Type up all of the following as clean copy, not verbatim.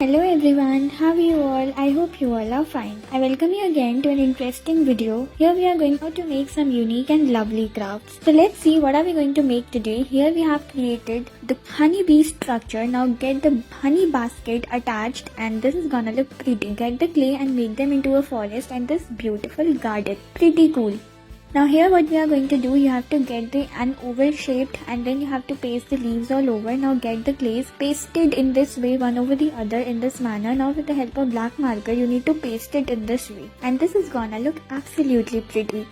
Hello everyone, how are you all? I hope you all are fine. I welcome you again to an interesting video. Here we are going to make some unique and lovely crafts. So let's see what are we going to make today. Here we have created the honeybee structure. Now get the honey basket attached and this is gonna look pretty. Get the clay and make them into a forest and this beautiful garden. Pretty cool. Now here what we are going to do, you have to get an oval shaped and then you have to paste the leaves all over. Now get the clays pasted in this way, one over the other in this manner. Now with the help of black marker you need to paste it in this way and this is gonna look absolutely pretty.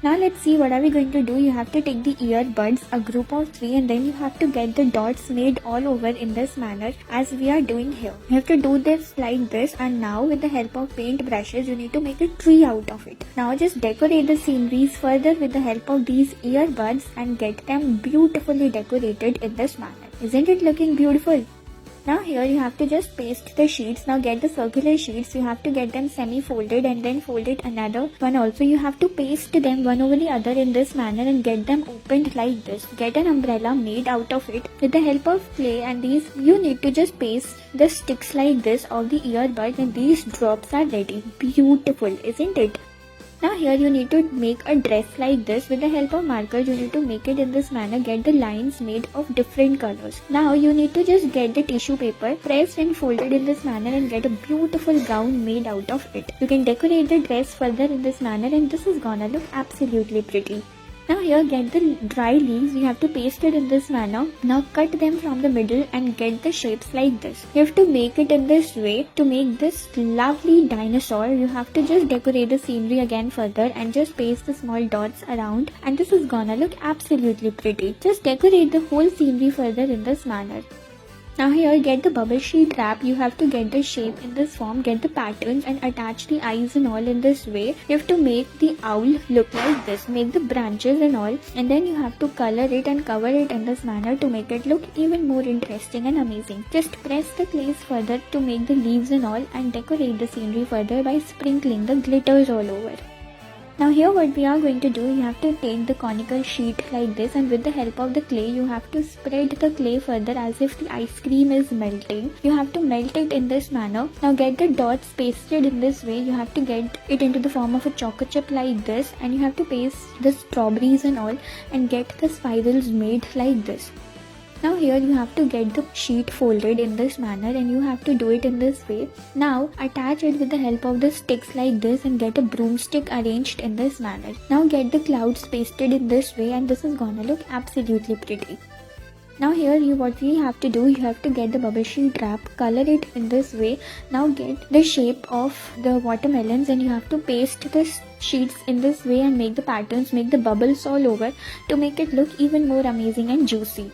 Now let's see what are we going to do. You have to take the earbuds, a group of 3, and then you have to get the dots made all over in this manner as we are doing here. You have to do this like this, and now with the help of paint brushes you need to make a tree out of it. Now just decorate the sceneries further with the help of these earbuds and get them beautifully decorated in this manner. Isn't it looking beautiful? Now here you have to just paste the sheets. Now get the circular sheets. You have to get them semi-folded and then fold it another one also. You have to paste them one over the other in this manner and get them opened like this. Get an umbrella made out of it. With the help of clay and these, you need to just paste the sticks like this of the earbuds and these drops are ready. Beautiful, isn't it? Now here you need to make a dress like this. With the help of markers you need to make it in this manner. Get the lines made of different colors. Now you need to just get the tissue paper, pressed and folded in this manner and get a beautiful gown made out of it. You can decorate the dress further in this manner and this is gonna look absolutely pretty. Now here get the dry leaves, you have to paste it in this manner. Now cut them from the middle and get the shapes like this. You have to make it in this way. To make this lovely dinosaur, you have to just decorate the scenery again further and just paste the small dots around and this is gonna look absolutely pretty. Just decorate the whole scenery further in this manner. Now here get the bubble sheet wrap. You have to get the shape in this form, get the patterns and attach the eyes and all in this way. You have to make the owl look like this, make the branches and all and then you have to color it and cover it in this manner to make it look even more interesting and amazing. Just press the clays further to make the leaves and all and decorate the scenery further by sprinkling the glitters all over. Now here what we are going to do, you have to take the conical sheet like this and with the help of the clay you have to spread the clay further as if the ice cream is melting. You have to melt it in this manner. Now get the dots pasted in this way. You have to get it into the form of a chocolate chip like this and you have to paste the strawberries and all and get the spirals made like this. Now here you have to get the sheet folded in this manner and you have to do it in this way. Now attach it with the help of the sticks like this and get a broomstick arranged in this manner. Now get the clouds pasted in this way and this is gonna look absolutely pretty. Now here what we have to do, you have to get the bubble sheet wrap, color it in this way. Now get the shape of the watermelons and you have to paste the sheets in this way and make the patterns, make the bubbles all over to make it look even more amazing and juicy.